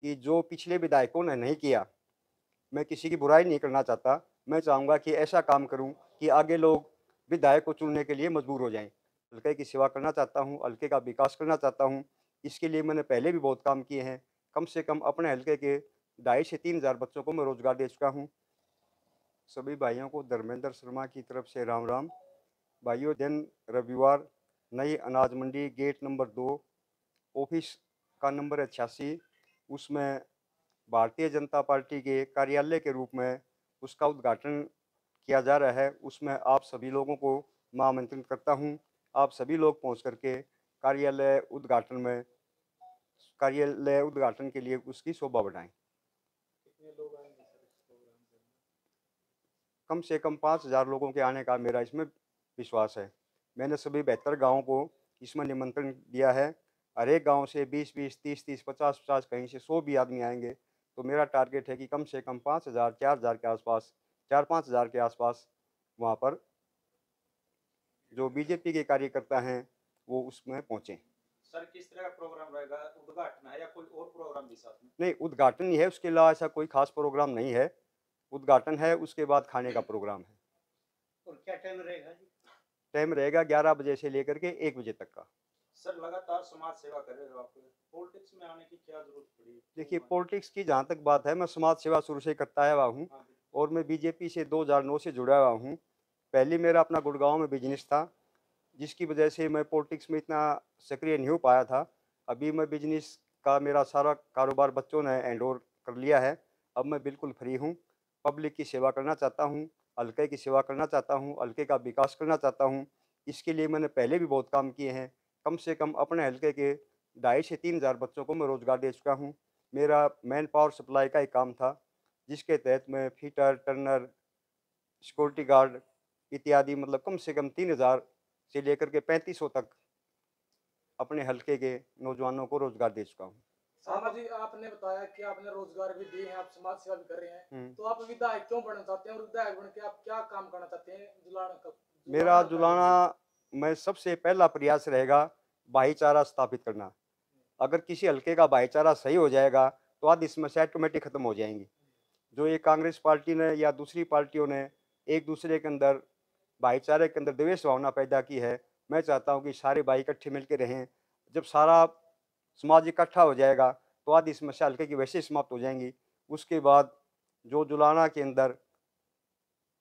कि जो पिछले विधायकों ने नहीं किया, मैं किसी की बुराई नहीं करना चाहता। मैं चाहूँगा कि ऐसा काम करूँ कि आगे लोग विधायक को चुनने के लिए मजबूर हो जाएँ। हल्के की सेवा करना चाहता हूँ, हल्के का विकास करना चाहता हूँ। इसके लिए मैंने पहले भी बहुत काम किए हैं। कम से कम अपने हल्के के 2,500 से 3,000 बच्चों को मैं रोज़गार दे चुका हूँ। सभी भाइयों को धर्मेंद्र शर्मा की तरफ से राम राम। भाइयों, दिन रविवार, नई अनाज मंडी गेट नंबर 2, ऑफिस का नंबर है 86। उसमें भारतीय जनता पार्टी के कार्यालय के रूप में उसका उद्घाटन किया जा रहा है। उसमें आप सभी लोगों को मैं आमंत्रित करता हूँ। आप सभी लोग पहुँच कर के कार्यालय उद्घाटन के लिए उसकी शोभा बढ़ाएँ। कितने लोग आएंगे सर इस प्रोग्राम में? कम से कम 5,000 लोगों के आने का मेरा इसमें विश्वास है। मैंने सभी 72 गाँवों को इसमें निमंत्रण दिया है। हर एक गाँव से 20-20, 30-30, 50-50, कहीं से 100 भी आदमी आएँगे, तो मेरा टारगेट है कि कम से कम 5,000, 4,000 के आसपास, 4-5,000 के आसपास वहाँ पर जो बीजेपी के कार्यकर्ता हैं, वो उसमें पहुँचे। सर किस तरह का प्रोग्राम रहेगा? उद्घाटन है या कोई और प्रोग्राम भी साथ में? नहीं, उद्घाटन ही है, उसके अलावा ऐसा कोई ख़ास प्रोग्राम नहीं है। उद्घाटन है, उसके बाद खाने का प्रोग्राम है। और क्या टाइम रहेगा जी? टाइम रहेगा 11 बजे से लेकर के 1 बजे तक का। सर लगातार समाज सेवा कर रहे हो आप, पॉलिटिक्स में आने की क्या जरूरत पड़ी? देखिए, पॉलिटिक्स की जहाँ तक बात है, मैं समाज सेवा शुरू से करता आया हुआ हूँ हाँ, और मैं बीजेपी से 2009 से जुड़ा हुआ हूँ। पहले मेरा अपना गुड़गाँव में बिज़नेस था, जिसकी वजह से मैं पॉलिटिक्स में इतना सक्रिय नहीं हो पाया था। अभी मैं बिज़नेस का मेरा सारा कारोबार बच्चों ने हैंड ओवर कर लिया है। अब मैं बिल्कुल फ्री हूँ। पब्लिक की सेवा करना चाहता हूँ, हल्के की सेवा करना चाहता हूँ, हल्के का विकास करना चाहता हूँ। इसके लिए मैंने पहले भी बहुत काम किए हैं। कम से कम अपने हल्के के 2,500 से 3,000 बच्चों को मैं रोज़गार दे चुका हूँ। मेरा मैन पावर सप्लाई का एक काम था, जिसके तहत मैं फिटर, टर्नर, सिक्योरिटी गार्ड इत्यादि, मतलब कम से कम 3,000 से लेकर के 3500 तक अपने हल्के के नौजवानों को रोज़गार दे चुका हूँ। सामा जी, आपने बताया कि आपने रोजगार भी दिए हैं, आप समाज सेवा भी कर रहे हैं, हुँ। तो आप विधायक क्यों बनना चाहते हैं और विधायक बन के आप क्या काम करना चाहते हैं जुलाना मेरा हल्का के जुलाना लिए? में सबसे पहला प्रयास रहेगा भाईचारा स्थापित करना। अगर किसी हल्के का भाईचारा सही हो जाएगा, तो आधी समस्या ऑटोमेटिक खत्म हो जाएँगी। जो ये कांग्रेस पार्टी ने या दूसरी पार्टियों ने एक-दूसरे के अंदर भाईचारे के अंदर द्वेष भावना पैदा की है, मैं चाहता हूँ कि सारे भाई इकट्ठे मिल के रहें। जब सारा समाज इकट्ठा हो जाएगा, तो आधी समस्या हल्के की वैसे ही समाप्त हो जाएँगी। उसके बाद जो जुलाना के अंदर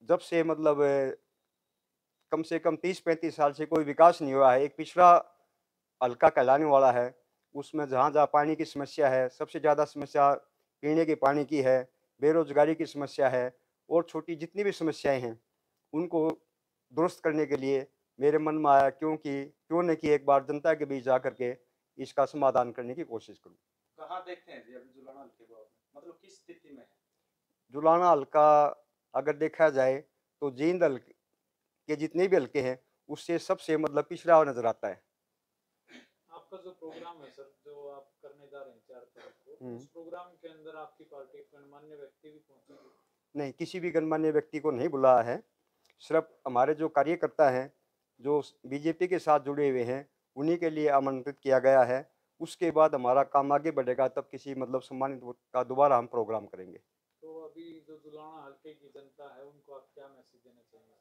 जब से मतलब कम से कम 30-35 साल से कोई विकास नहीं हुआ है, एक पिछड़ा हल्का कहलाने वाला है। उसमें जहाँ-जहाँ पानी की समस्या है, सबसे ज़्यादा समस्या पीने के पानी की है, बेरोज़गारी की समस्या है और छोटी जितनी भी समस्याएँ हैं, उनको दुरुस्त करने के लिए मेरे मन में आया, क्यों नहीं कि एक बार जनता के बीच जा कर के इसका समाधान करने की कोशिश करूँ। कहाँ देखते हैं जी अभी जुलाना हल्के को आप? मतलब किस स्थिति में है? जुलाना हल्का अगर देखा जाए, तो जींद हल्के के जितने भी हल्के हैं, उससे सबसे मतलब पिछड़ा हुआ नज़र आता है। आपका जो प्रोग्राम है सर, जो आप करने जा रहे हैं 4 तारीख को, हुँ। उस प्रोग्राम के अंदर आपकी पार्टी के गणमान्य व्यक्ति भी पहुंचेंगे? नहीं, किसी भी गणमान्य व्यक्ति को नहीं बुलाया है। सिर्फ़ हमारे जो कार्यकर्ता हैं, जो बीजेपी के साथ जुड़े हुए हैं, उन्हीं के लिए आमंत्रित किया गया है। उसके बाद हमारा काम आगे बढ़ेगा, तब किसी मतलब सम्मानित वो का दोबारा हम प्रोग्राम करेंगे। तो अभी जो जुलाना हल्के की जनता है, उनको आप क्या मैसेज देना चाहेंगे?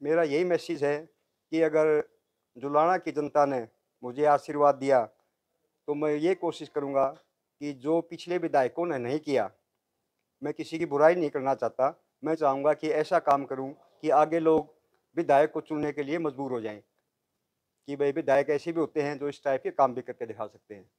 मेरा यही मैसेज है कि अगर जुलाना की जनता ने मुझे आशीर्वाद दिया, तो मैं ये कोशिश करूँगा कि जो पिछले विधायकों ने नहीं किया, मैं किसी की बुराई नहीं करना चाहता। मैं चाहूँगा कि ऐसा काम करूँ कि आगे लोग विधायक को चुनने के लिए मजबूर हो जाएँ, कि भई विधायक ऐसे भी होते हैं जो इस टाइप के काम भी करके दिखा सकते हैं।